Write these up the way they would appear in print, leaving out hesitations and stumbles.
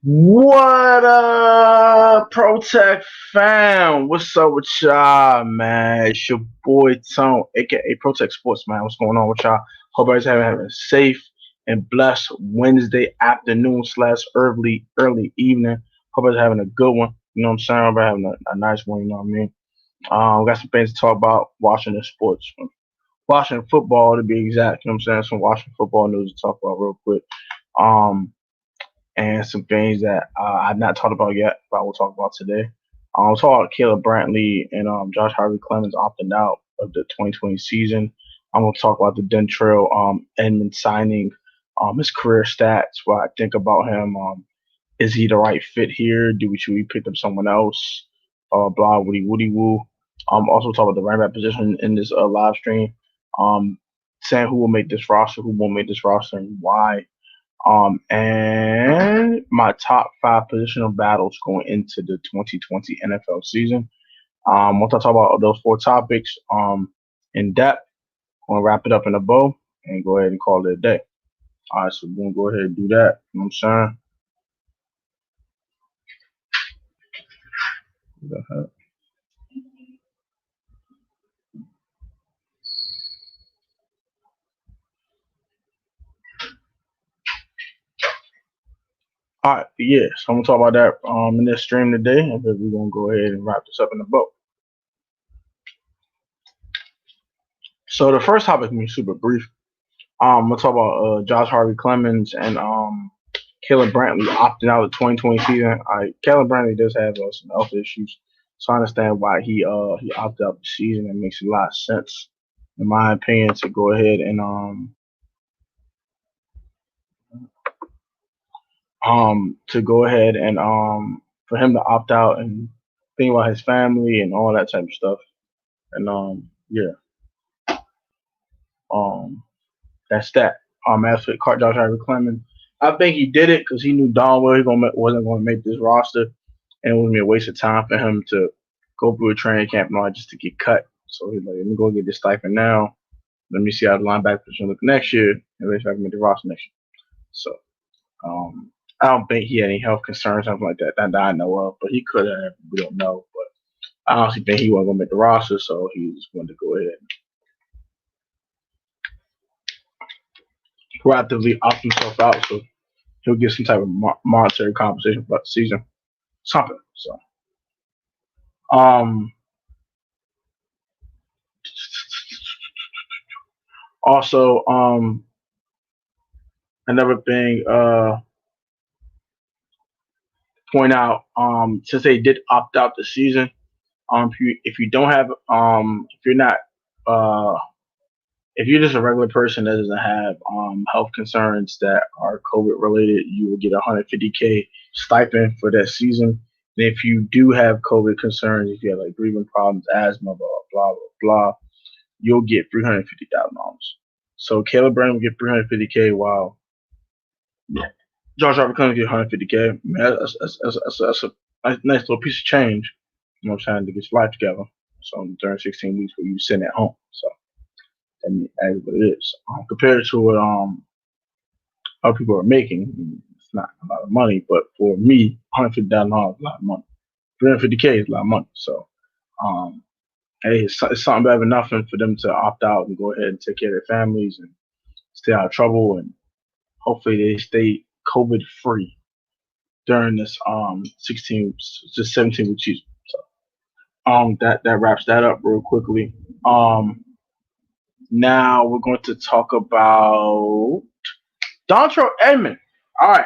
What up, ProTech fam? What's up with y'all, man? It's your boy Tone, aka ProTech Sports, man. What's going on with y'all? Hope everybody's having a safe and blessed Wednesday afternoon slash early evening. Hope everybody's having a good one. You know what I'm saying? Hope everybody's having a nice one. You know what I mean? We got some things to talk about. Washington sports, Washington football to be exact. You know what I'm saying? Some Washington football news to talk about real quick. Um, and some things that I've not talked about yet, but I will talk about today. I'll talk about Caleb Brantley and Josh Harvey Clemens opting out of the 2020 season. I'm going to talk about the Dentrell Inman signing, his career stats, what I think about him. Is he the right fit here? Should we pick up someone else? Blah, woody woo. Also talk about the running back position in this live stream. Saying who will make this roster, who won't make this roster, and why. And my top five positional battles going into the 2020 NFL season. Once I talk about those four topics in depth, I'm gonna wrap it up in a bow and go ahead and call it a day. All right, so we're gonna go ahead and do that. You know what I'm saying? What the heck? All right, yeah. So I'm gonna talk about that in this stream today, and then we're gonna go ahead and wrap this up in a bow. So the first topic is gonna be super brief. I'm gonna talk about Josh Harvey Clemens and Caleb Brantley opting out of the 2020 season. Caleb Brantley does have some health issues, so I understand why he opted out the season. It makes a lot of sense, in my opinion, to go ahead and for him to opt out and think about his family and all that type of stuff. And yeah, um that's that. As for Josh Harvey Clemens, I think he did it because he knew darn well wasn't going to make this roster, and it was gonna be a waste of time for him to go through a training camp and all just to get cut. So he's like, let me go get this stipend now. Let me see how the linebacker position look next year, and let's see if I can make the roster next year. So I don't think he had any health concerns, something like that I know of, but he could have. We don't know, but I honestly think he wasn't gonna make the roster, so he just wanted to go ahead and proactively opt himself out, so he'll get some type of monetary compensation for the season, something. So, um, also, another thing, point out, since they did opt out the season, if you don't have, if you're not, uh, if you're just a regular person that doesn't have health concerns that are COVID related, you will get 150K stipend for that season. And if you do have COVID concerns, if you have like breathing problems, asthma, blah blah blah, you'll get $350,000. So Caleb Brand will get 350K, while Josh Robert Clemens get 150K. Man, that's a nice little piece of change. You know what I'm saying, to get your life together. So during 16 weeks where you sitting at home. So that is what it is. Compared to what other people are making, it's not a lot of money. But for me, $150,000 is a lot of money. 350K is a lot of money. So, hey, it's something better than nothing for them to opt out and go ahead and take care of their families and stay out of trouble, and hopefully they stay COVID free during this 17 week season. So that wraps that up real quickly. Now we're going to talk about Dontrell Edmond. All right.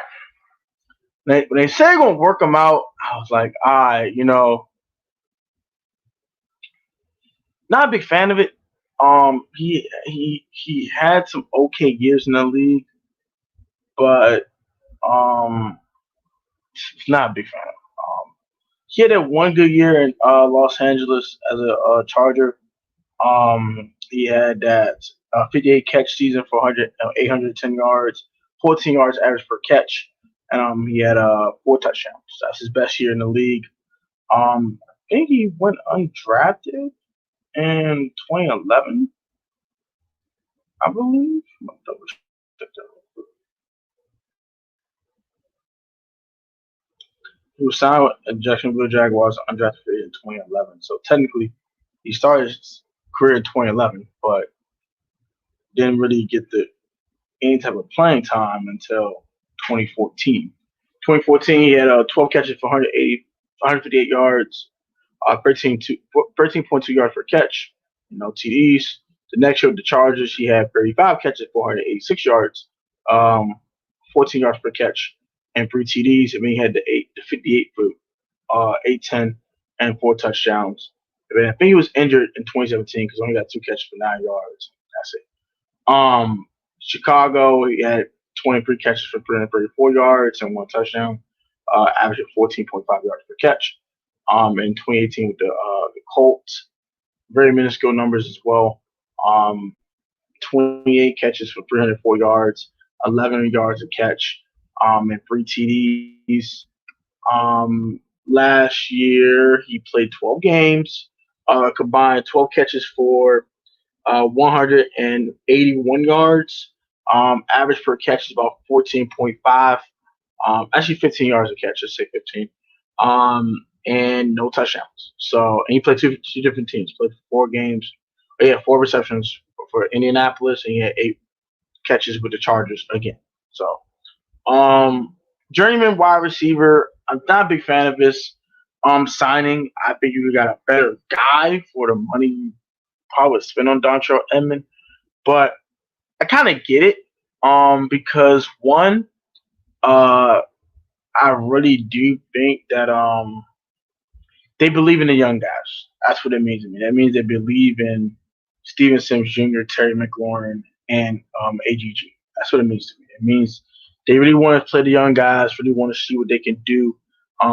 When they say they're going to work him out, I was like, all right, not a big fan of it. He had some okay years in the league, but not a big fan. He had that one good year in Los Angeles as a Charger. He had that 58 catch season for 810 yards, 14 yards average per catch, and he had 4 touchdowns. That's his best year in the league. I think he went undrafted in 2011, I believe. I'll double check that. He was signed with the Jacksonville Jaguars undrafted free in 2011. So technically, he started his career in 2011, but didn't really get any type of playing time until 2014. 2014, he had 12 catches for 158 yards, 13.2 yards per catch, no TDs. The next year with the Chargers, he had 35 catches, 486 yards, 14 yards per catch, and 3 TDs. And then he had the 58 for 810 and 4 touchdowns. And I think he was injured in 2017 because he only got 2 catches for 9 yards. That's it. Chicago, he had 23 catches for 334 yards and 1 touchdown, averaging 14.5 yards per catch. In 2018 with the Colts, very minuscule numbers as well. 28 catches for 304 yards, 11 yards a catch, and 3 TDs. Last year, he played 12 games, combined 12 catches for 181 yards. Average per catch is about 14.5. Actually, 15 yards a catch. Let's say 15. And no touchdowns. So, and he played two different teams. Played 4 games. He had 4 receptions for Indianapolis, and he had 8 catches with the Chargers again. So, journeyman wide receiver. I'm not a big fan of this signing. I think you got a better guy for the money you probably spend on Dontrell Inman, but I kind of get it. Because one, I really do think that they believe in the young guys. That's what it means to me. That means they believe in Steven Sims Jr., Terry McLaurin, and AGG. That's what it means to me. It means they really want to play the young guys, really want to see what they can do,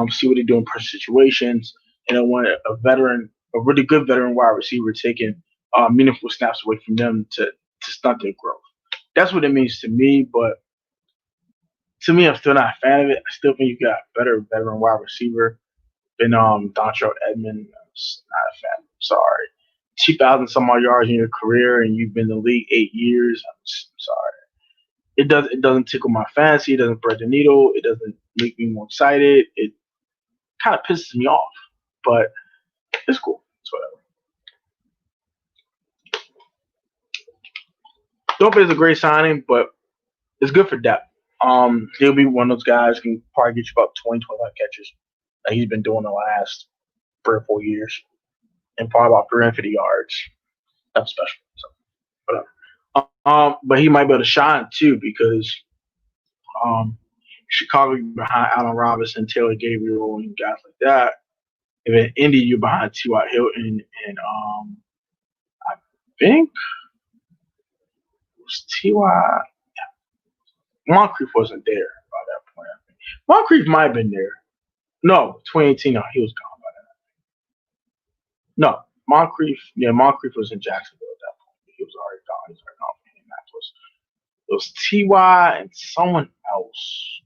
see what they do in pressure situations, and they want a really good veteran wide receiver taking meaningful snaps away from them to stunt their growth. That's what it means to me, but to me, I'm still not a fan of it. I still think you got a better veteran wide receiver than Dontrell Inman. I'm just not a fan. I'm sorry. 2,000 some odd yards in your career, and you've been in the league 8 years. I'm sorry. It doesn't tickle my fancy. It doesn't thread the needle. It doesn't make me more excited. It kind of pisses me off, but it's cool. It's whatever. Don't think it's a great signing, but it's good for depth. He'll be one of those guys who can probably get you about 20, 25 catches like he's been doing the last 3 or 4 years, and probably about 350 yards. That's special. So, whatever. But he might be able to shine too because Chicago behind Allen Robinson, Taylor Gabriel, and guys like that. And then Indy, you're behind T.Y. Hilton and I think it was T.Y. Moncrief wasn't there by that point. I think Moncrief might have been there. No, 2018. No, he was gone by then. No, Moncrief. Yeah, Moncrief was in Jacksonville at that point. He was already gone. He was already gone from Indianapolis. It was T.Y. and someone else.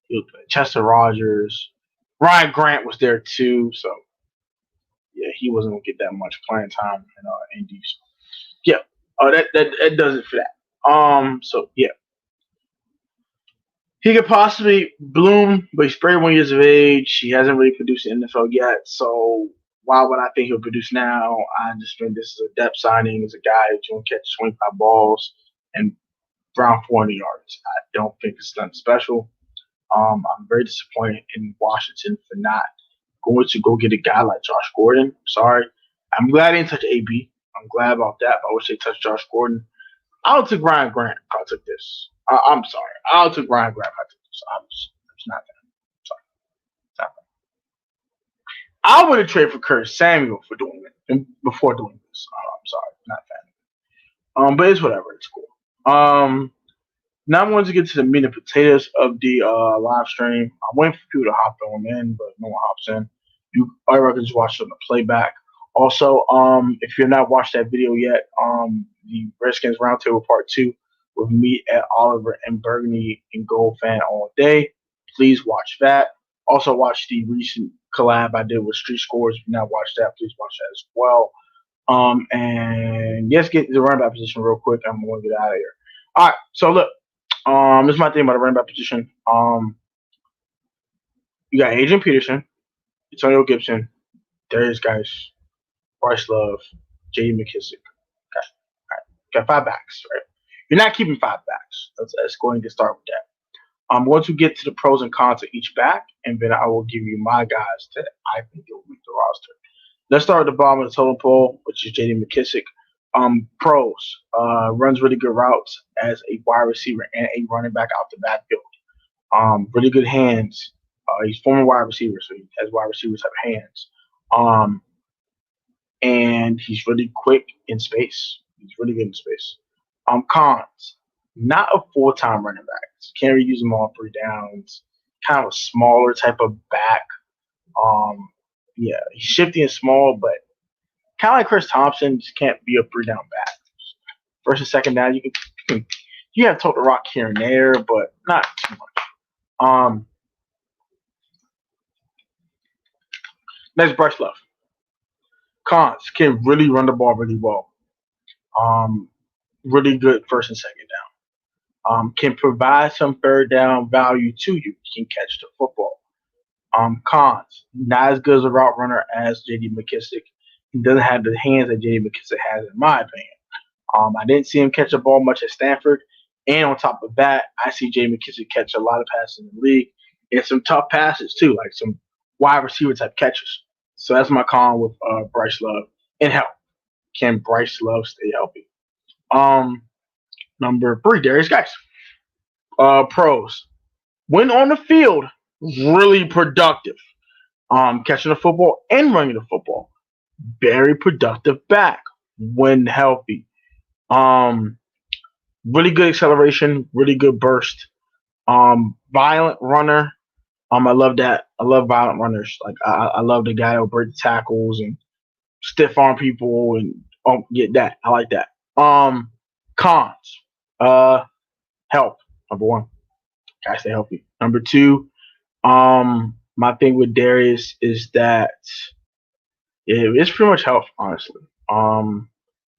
He was Chester Rogers. Ryan Grant was there too. So yeah, he wasn't gonna get that much playing time in Indy. So, yeah. That does it for that. So yeah. He could possibly bloom, but he's 31 years of age. He hasn't really produced in the NFL yet. So why would I think he'll produce now? I just think this is a depth signing. He's a guy who's going to catch 25 balls and around 400 yards. I don't think it's nothing special. I'm very disappointed in Washington for not going to go get a guy like Josh Gordon. Sorry. I'm glad they didn't touch AB. I'm glad about that, but I wish they touched Josh Gordon. I would take Ryan Grant if I took this. I'm sorry. I'll take Ryan Grant if I took this. I'm just not that. Sorry. It's not that. I would have traded for Curtis Samuel for doing it and before doing this. I'm sorry. Not that. But it's whatever. It's cool. Now I'm going to get to the meat and potatoes of the live stream. I'm waiting for people to hop on in, but no one hops in. I can just watch it on the playback. Also, if you've not watched that video yet, the Redskins Roundtable Part 2 with me at Oliver and Burgundy and Gold Fan all day. Please watch that. Also, watch the recent collab I did with Street Scores. If you've not watched that, please watch that as well. And let's get the running back position real quick. I'm going to get out of here. All right. So, look, this is my thing about the running back position. You got Adrian Peterson, Antonio Gibson, Darius Geis, Bryce Love, J.D. McKissick. Got, got five backs, right? You're not keeping five backs. Let's go and get started with that. Once we get to the pros and cons of each back, and then I will give you my guys that I think will make the roster. Let's start at the bottom of the totem pole, which is J.D. McKissick. Pros, runs really good routes as a wide receiver and a running back out the backfield. Really good hands. He's former wide receiver, so he has wide receivers have hands. And he's really quick in space. He's really good in space. Cons, not a full-time running back. So can't really use him on 3 downs. Kind of a smaller type of back. Yeah, he's shifty and small, but kind of like Chris Thompson, just can't be a 3-down back. First and second down, you have total rock here and there, but not too much. Next, Bryce Love. Cons, can really run the ball really well. Really good first and second down. Can provide some third down value to you. Can catch the football. Cons, not as good as a route runner as J.D. McKissick. He doesn't have the hands that J.D. McKissick has, in my opinion. I didn't see him catch the ball much at Stanford. And on top of that, I see J.D. McKissick catch a lot of passes in the league. And some tough passes, too, like some wide receiver type catches. So that's my con with Bryce Love. And health. Can Bryce Love stay healthy? Number 3, Darius Geis. Pros. When on the field, really productive. Catching the football and running the football. Very productive back when healthy. Really good acceleration, really good burst. Violent runner. I love that. I love violent runners. Like I love the guy who break the tackles and stiff arm people and get that. I like that. Cons. Health. Number 1. Gotta stay healthy. Number 2. My thing with Darius is that it's pretty much health, honestly. And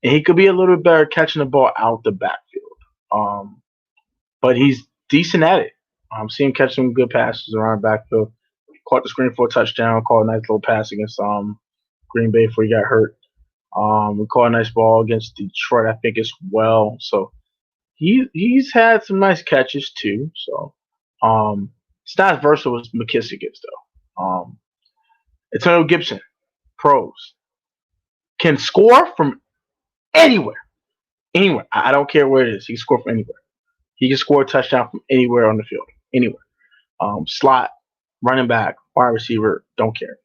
he could be a little bit better catching the ball out the backfield. But he's decent at it. See him catch some good passes around the backfield. Caught the screen for a touchdown. Caught a nice little pass against Green Bay before he got hurt. We caught a nice ball against Detroit, I think, as well. So he's had some nice catches too. So it's not as versatile as McKissick is, though. Antonio Gibson, pros, can score from anywhere. Anywhere. I don't care where it is. He can score from anywhere. He can score a touchdown from anywhere on the field. Anywhere. Slot, running back, wide receiver, don't care.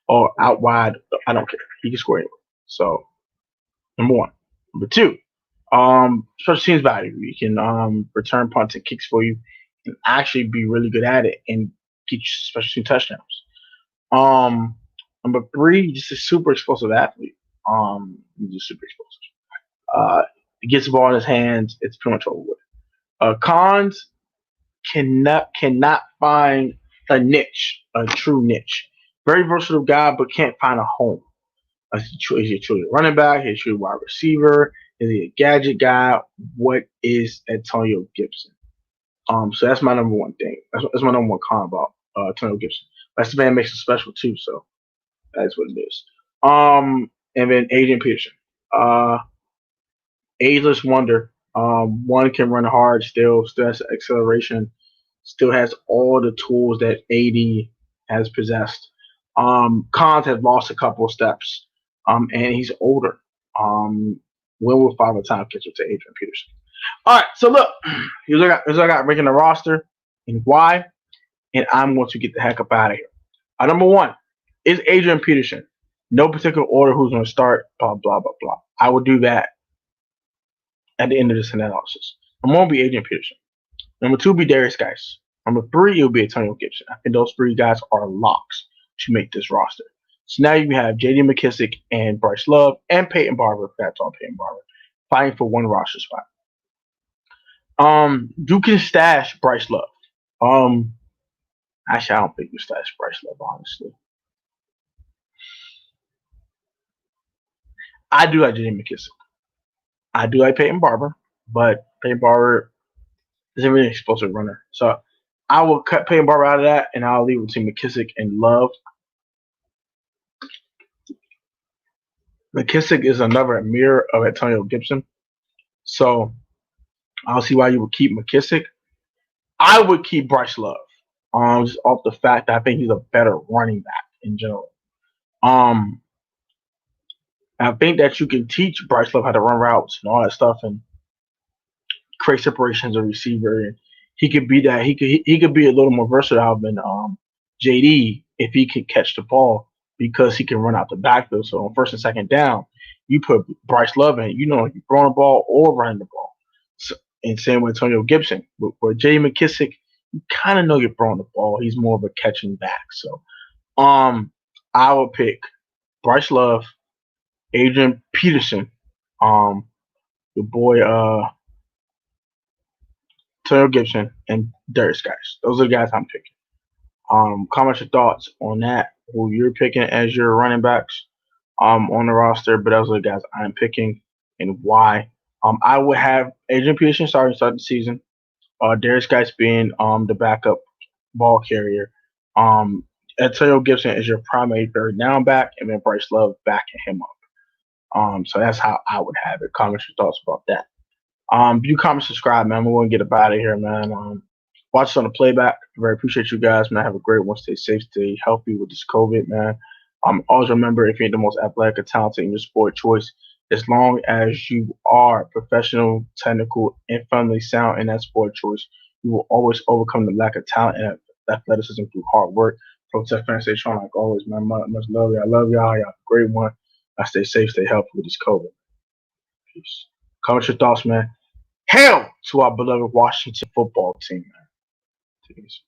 Or out wide, I don't care. He can score anywhere. So, number 1. Number 2, special teams value. You can return punts and kicks for you and actually be really good at it and get you special team touchdowns. Number 3, just a super explosive athlete. He's just super explosive. He gets the ball in his hands, it's pretty much over with. Cons, cannot find a niche, a true niche. Very versatile guy, but can't find a home. Is he truly a running back? Is he truly a wide receiver? Is he a gadget guy? What is Antonio Gibson? So that's my number 1 thing. That's my number 1 con about Antonio Gibson. That's the man makes him special too, so that's what it is. And then Adrian Peterson. Ageless wonder. One can run hard still has acceleration, still has all the tools that AD has possessed. Cons has lost a couple of steps. And he's older. When will 5-time catcher to Adrian Peterson? All right, so look, here's what I got ranking the roster and why, and I'm going to get the heck up out of here. Number 1 is Adrian Peterson. No particular order who's going to start, blah, blah, blah, blah. I will do that at the end of this analysis. Number 1 will be Adrian Peterson. Number 2 will be Darius Geis. Number 3 it will be Antonio Gibson. I think those 3 guys are locks to make this roster. So now you have J.D. McKissick and Bryce Love and Peyton Barber, if that's on Peyton Barber, fighting for 1 roster spot. You can stash Bryce Love. Actually, I don't think you stash Bryce Love, honestly. I do like J.D. McKissick. I do like Peyton Barber, but Peyton Barber isn't really an explosive runner. So I will cut Peyton Barber out of that, and I'll leave it between McKissick and Love. McKissick is another mirror of Antonio Gibson, so I don't see why you would keep McKissick. I would keep Bryce Love, just off the fact that I think he's a better running back in general. Um, I think that you can teach Bryce Love how to run routes and all that stuff and create separation as a receiver. And he could be that. He could be a little more versatile than JD if he can catch the ball because he can run out the backfield. So on first and second down, you put Bryce Love in. You know, you're throwing the ball or running the ball. So, and same with Antonio Gibson. But for J. McKissick, you kind of know you're throwing the ball. He's more of a catching back. So, I would pick Bryce Love, Adrian Peterson, your boy Antonio Gibson, and Darius Guys. Those are the guys I'm picking. Comment your thoughts on that. Who you're picking as your running backs on the roster, but those are the guys I'm picking and why. I would have Adrian Peterson start the season. Darius Guys being the backup ball carrier. Antonio Gibson is your primary third down back, and then Bryce Love backing him up. So that's how I would have it. Comment your thoughts about that. You comment, subscribe, man. We're gonna get up out of here, man. Watch us on the playback. Very appreciate you guys, man. Have a great one. Stay safe, stay healthy with this COVID, man. Always remember, if you're the most athletic or talented in your sport choice, as long as you are professional, technical, and fundamentally sound in that sport choice, you will always overcome the lack of talent and athleticism through hard work. Protect fans, stay strong like always, man. Much love, y'all. I love y'all. Y'all have a great one. Stay safe, stay healthy with this COVID. Peace. Comment your thoughts, man. Hail to our beloved Washington football team, man. Peace.